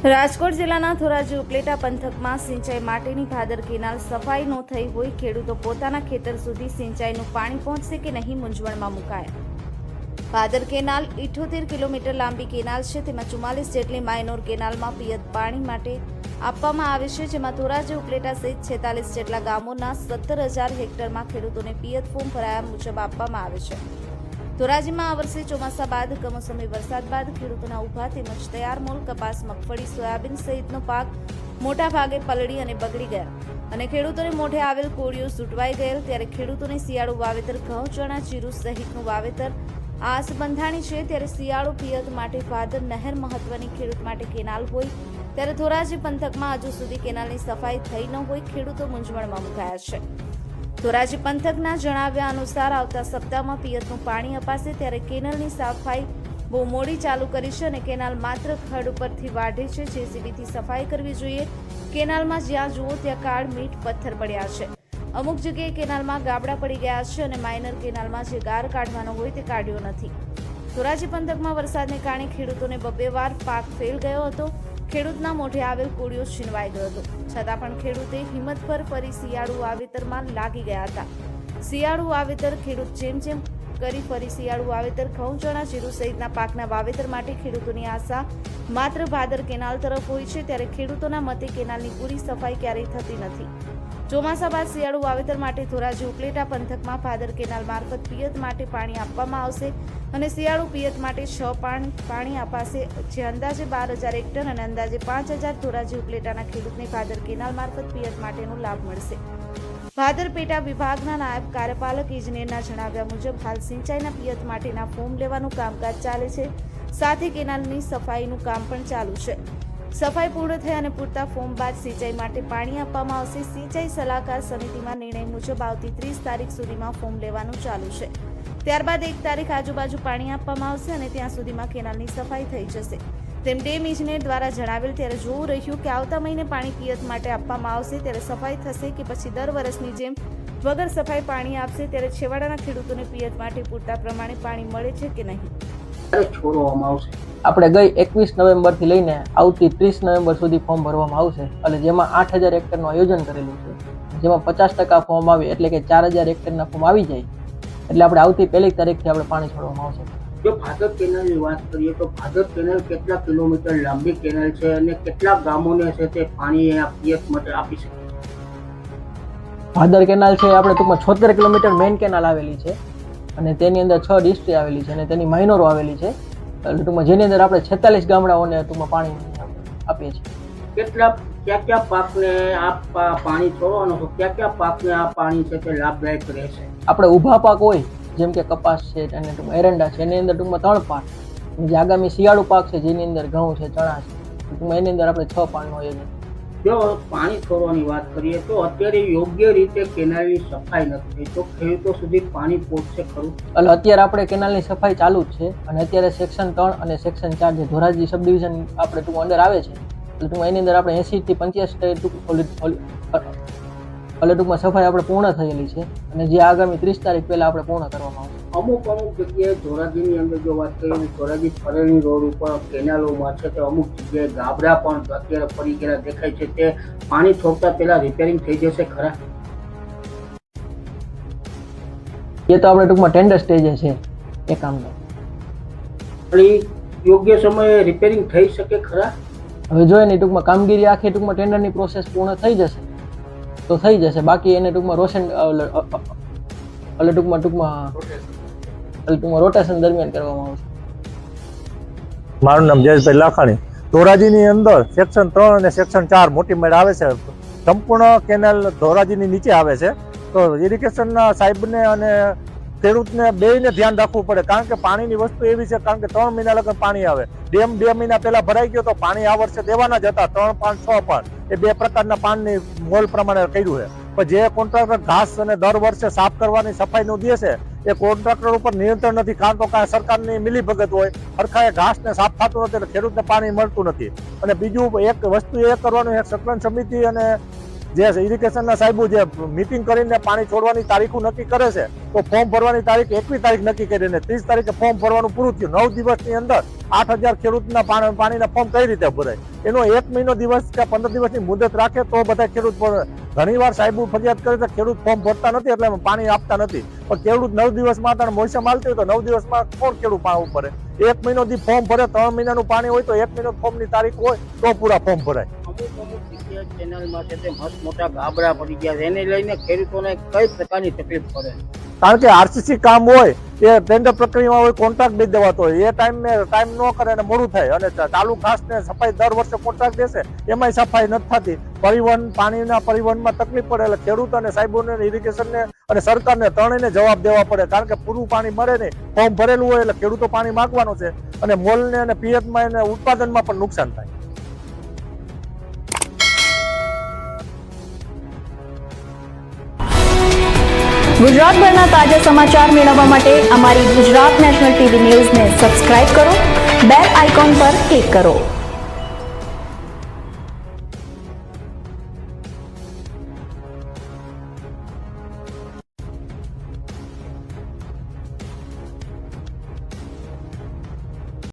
રાજકોટ જિલ્લાના ધોરાજી ઉપલેટા પંથકમાં સિંચાઈ માટેની ભાદર કેનાલ સફાઈ ન થઈ હોય, ખેડૂતો પોતાના ખેતર સુધી સિંચાઈનું પાણી પહોંચશે કે નહીં મૂંઝવણમાં મુકાયા। ભાદર કેનાલ 78 કિલોમીટર લાંબી કેનાલ છે, તેમાં 44 જેટલી માઇનોર કેનાલમાં પિયત પાણી માટે આપવામાં આવે છે, જેમાં ધોરાજી ઉપલેટા સહિત 46 જેટલા ગામોના 17,000 હેક્ટરમાં ખેડૂતોને પિયત ફોર્મ ભરાયા મુજબ આપવામાં આવે છે। ધોરાજીમાં આ વર્ષે ચોમાસા બાદ કમોસમી વરસાદ બાદ ખેડૂતોના ઊભા તેમજ તૈયાર મૂળ કપાસ, મગફળી, સોયાબીન સહિતનો પાક મોટા ભાગે પલળી અને બગડી ગયા અને ખેડૂતોને મોઢે આવેલ કોળીઓ ઝૂંટવાઈ ગયેલ, ત્યારે ખેડૂતોને શિયાળુ વાવેતર ઘઉં, ચણા, જીરું સહિતનું વાવેતર આસ બંધાણી છે। ત્યારે શિયાળુ પિયત માટે ભાદર નહેર મહત્વની ખેડૂત માટે કેનાલ હોય, ત્યારે ધોરાજી પંથકમાં હજુ સુધી કેનાલની સફાઈ થઈ ન હોય, ખેડૂતો મૂંઝવણમાં મુકાયા છે। ધોરાજી પંથકના જણાવ્યા અનુસાર આવતા સપ્તાહમાં પિયતનું પાણી અપાશે, ત્યારે કેનાલની સફાઈ બહુ મોડી ચાલુ કરી છે અને કેનાલ માત્ર ખડ ઉપરથી વાઢે છે, જેસીબીથી સફાઈ કરવી જોઈએ। કેનાલમાં જ્યાં જુઓ ત્યાં કાળ, મીઠ, પથ્થર પડ્યા છે। અમુક જગ્યાએ કેનાલમાં ગાબડા પડી ગયા છે અને માઇનર કેનાલમાં જે ગાર કાઢવાનો હોય તે કાઢ્યો નથી। ધોરાજી પંથકમાં વરસાદને કારણે ખેડૂતોને 2 વાર પાક ફેલ ગયો હતો, ખેડૂતના મોઢે આવેલ કોળીઓ છીનવાઈ ગયો હતો, છતાં પણ ખેડૂતે હિંમત પર ફરી શિયાળુ વાવેતરમાં લાગી ગયા હતા। શિયાળુ વાવેતર ખેડૂત જેમ કરી ફરી શિયાળુ વાવેતર ઘઉં, ચણા, જીરું સહિતના પાકના વાવેતર માટે ખેડૂતોની આશા માત્ર ભાદર કેનાલ તરફ હોય છે, ત્યારે ખેડૂતોના મતે કેનાલની પૂરી સફાઈ ક્યારેય થતી નથી। ચોમાસા બાદ શિયાળુ વાવેતર માટે ધોરાજી ઉપલેટા પંથકમાં ભાદર કેનાલ મારફત પિયત માટે પાણી આપવામાં આવશે અને શિયાળુ પિયત માટે 6 પાણી અપાશે, જે અંદાજે 12,000 હેક્ટર અને અંદાજે 5,000 ધોરાજી ઉપલેટાના ખેડૂતને ભાદર કેનાલ મારફત પિયત માટેનો લાભ મળશે। ભાદર પેટા વિભાગના નાયબ કાર્યપાલક ઇજનેરના જણાવ્યા મુજબ હાલ સિંચાઈના પિયત માટેના ફોર્મ લેવાનું કામકાજ ચાલે છે, સાથે કેનાલની સફાઈનું કામ પણ ચાલુ છે। સફાઈ પૂર્ણ થઈ અને પૂરતા ફોર્મ બાદ સિંચાઈ માટે પાણી આપવામાં આવશે। સિંચાઈ સલાહકાર સમિતિમાં નિર્ણય મુજબ આવતી 30 તારીખ સુધીમાં ફોર્મ લેવાનું ચાલુ છે, ત્યારબાદ 1 તારીખ આજુબાજુ પાણી આપવામાં આવશે અને ત્યાં સુધીમાં કેનાલની સફાઈ થઈ જશે, તેમ ડેમ ઇજનેર દ્વારા જણાવેલ। ત્યારે જોવું રહ્યું કે આવતા મહિને પાણી પિયત માટે આપવામાં આવશે ત્યારે સફાઈ થશે કે પછી દર વર્ષની જેમ વગર સફાઈ પાણી આપશે, ત્યારે છેવાડાના ખેડૂતોને પિયત માટે પૂરતા પ્રમાણે પાણી મળે છે કે નહીં છોડવામાં આવશે। આપણે ગઈ 21 નવેમ્બરથી લઈને આવતી 30 નવેમ્બર સુધી ફોર્મ ભરવામાં આવશે, એટલે જેમાં 8,000 હેક્ટરનું આયોજન કરેલું છે, જેમાં 50% ફોર્મ આવે એટલે કે 4,000 હેક્ટરના ફોર્મ આવી જાય એટલે આપણે આવતી 1 તારીખથી આપણે પાણી છોડવામાં આવશે। જો ભાદર કેનાલની વાત કરીએ તો ભાદર કેનાલ કેટલા કિલોમીટર લાંબી કેનાલ છે અને કેટલા ગામોને છે તે પાણી પિયત માટે આપી શકે છે? ભાદર કેનાલ છે આપણે ટૂંકમાં 76 કિલોમીટર મેઇન કેનાલ આવેલી છે અને તેની અંદર 6 ડિસ્ટ્રિક્ટ આવેલી છે અને તેની માઇનોરો આવેલી છે, એટલે ટૂંકમાં જેની અંદર આપણે 46 ગામડાઓને ટૂંકમાં પાણી આપીએ છીએ। કયા પાકને આ પાણી છોડવાનો છો? કયા પાકને આ પાણી છે તે લાભદાયક રહેશે? આપણે ઊભા પાક હોય જેમ કે કપાસ છે અને ટૂંકમાં એરંડા છે, એની અંદર ટૂંકમાં 3 પાક, જે આગામી શિયાળુ પાક છે જેની અંદર ઘઉં છે, ચણા છે, ટૂંકમાં એની અંદર આપણે 6 પાકનું આયોજન। જો પાણી છોડવાની વાત કરીએ તો અત્યારે યોગ્ય રીતે કેનાલની સફાઈ નથી થઈ, તો ખેડૂતો સુધી પાણી પહોંચશે ખરું? એટલે અત્યારે આપણે કેનાલની સફાઈ ચાલુ જ છે અને અત્યારે સેક્શન 3 અને સેક્શન 4 જે ધોરાજી સબ ડિવિઝન આપણે ટૂંકમાં અંદર આવે છે, એટલે ટૂંકમાં એની અંદર આપણે 80 થી 85% ટૂંકમાં સફાઈ આપણે પૂર્ણ થયેલી છે અને જે આગામી 30 તારીખ પહેલા આપણે પૂર્ણ કરવામાં આવશે। અમુક જગ્યાએ ધોરાજીની અંદર જો વાત કરીએ તો ધોરાજી ફરેલી રોડ ઉપર કેનાલોમાં છે તે અમુક જગ્યાએ ગાબડા પણ અત્યારે પડી ગયેલા દેખાય છે, તે પાણી છોડતા પહેલા રિપેરિંગ થઈ જશે ખરા? એ તો આપણે ટૂંકમાં ટેન્ડર સ્ટેજે છે એ કામનો, યોગ્ય સમયે રિપેરિંગ થઈ શકે ખરા? હવે જો એની ટૂંકમાં કામગીરી આખી ટૂંકમાં ટેન્ડરની પ્રોસેસ પૂર્ણ થઈ જશે તો થઈ જશે, બાકી એને ટૂંકમાં રોટેશન દરમિયાન કરવામાં આવશે। મારું નામ જયેશભાઈ લાખાણી। ધોરાજીની અંદર સેક્શન 3 અને સેક્શન 4 મોટી મેળ આવે છે, સંપૂર્ણ કેનાલ ધોરાજીની નીચે આવે છે, તો ઇરિગેશનના સાહેબને અને ખેડૂતને બેયને ધ્યાન રાખવું પડે, કારણ કે પાણીની વસ્તુ એવી છે, કારણ કે 3 મહિના લગન પાણી આવે, ડેમ 2 મહિના પહેલા ભરાઈ ગયો તો પાણી આ વર્ષે દેવાના જ હતા, 3, 5, 6 પણ એ 2 પ્રકારના પાણીની મોલ પ્રમાણે કર્યું છે, પણ જે કોન્ટ્રાક્ટર ઘાસ અને દર વર્ષે સાફ કરવાની સફાઈનું દે છે એ કોન્ટ્રાક્ટર ઉપર નિયંત્રણ નથી, કારણ તો કાંઈ સરકારની મિલીભગત હોય, સરખાએ ઘાસને સાફ થતું નથી એટલે ખેડૂતને પાણી મળતું નથી। અને બીજું એક વસ્તુ એ કરવાનું, એક સંકલન સમિતિ અને જે ઇરિગેશનના સાહેબો જે મીટિંગ કરીને પાણી છોડવાની તારીખો નક્કી કરે છે, તો તો ફોર્મ ભરવાની તારીખ 21 તારીખ નક્કી કરીને 30 તારીખે ફોર્મ ભરવાનું પૂરું થયું. 9 દિવસની અંદર 8,000 ખેડૂતના પાણીના ફોર્મ કઈ રીતે ભરાય? એનો 1 મહિનો દિવસ કે 15 દિવસની મુદત રાખે તો બધા ખેડૂત ભરે. ઘણીવાર સાહેબો ફરિયાદ કરે છે ખેડૂત ફોર્મ ભરતા નથી એટલે પાણી આપતા નથી, પણ ખેડૂત 9 દિવસમાં તારે મોસમ હાલતી હોય તો 9 દિવસમાં કોણ ખેડૂત પાણી ભરે? 1 મહિનો દી ફોર્મ ભરે, 3 મહિનાનું પાણી હોય તો 1 મહિનો ફોર્મની તારીખ હોય તો પૂરા ફોર્મ ભરાય. અમુક જગ્યાએ કેનાલમાં છે તે મસ્ત મોટા ગાબડા પડી ગયા છે, એને લઈને ખેડૂતોને કઈ પ્રકારની તકલીફ પડે? કારણ કે આરસીસી કામ હોય એ ટેન્ડર પ્રક્રિયામાં હોય, કોન્ટ્રાક્ટ દઈ દેવાતો હોય, એ ટાઈમ ન કરે અને મોડું થાય અને ચાલુ ઘાસને સફાઈ દર વર્ષે કોન્ટ્રાક્ટ દેશે એમાંય સફાઈ નથી થતી. પાણીના પરિવહનમાં તકલીફ પડે એટલે ખેડૂત અને સાહેબોને, ઇરિગેશનને અને સરકારને ત્રણેયને જવાબ દેવા પડે. કારણ કે પૂરું પાણી મળે નહીં, ફોર્મ ભરેલું હોય એટલે ખેડૂતો પાણી માંગવાનું છે અને મોલને અને પિયતમાં અને ઉત્પાદનમાં પણ નુકસાન થાય. ગુજરાતભરના તાજા સમાચાર મેળવવા માટે અમારી ગુજરાત નેશનલ ટીવી ન્યૂઝને સબસ્ક્રાઇબ કરો, બેલ આઇકોન પર ક્લિક કરો.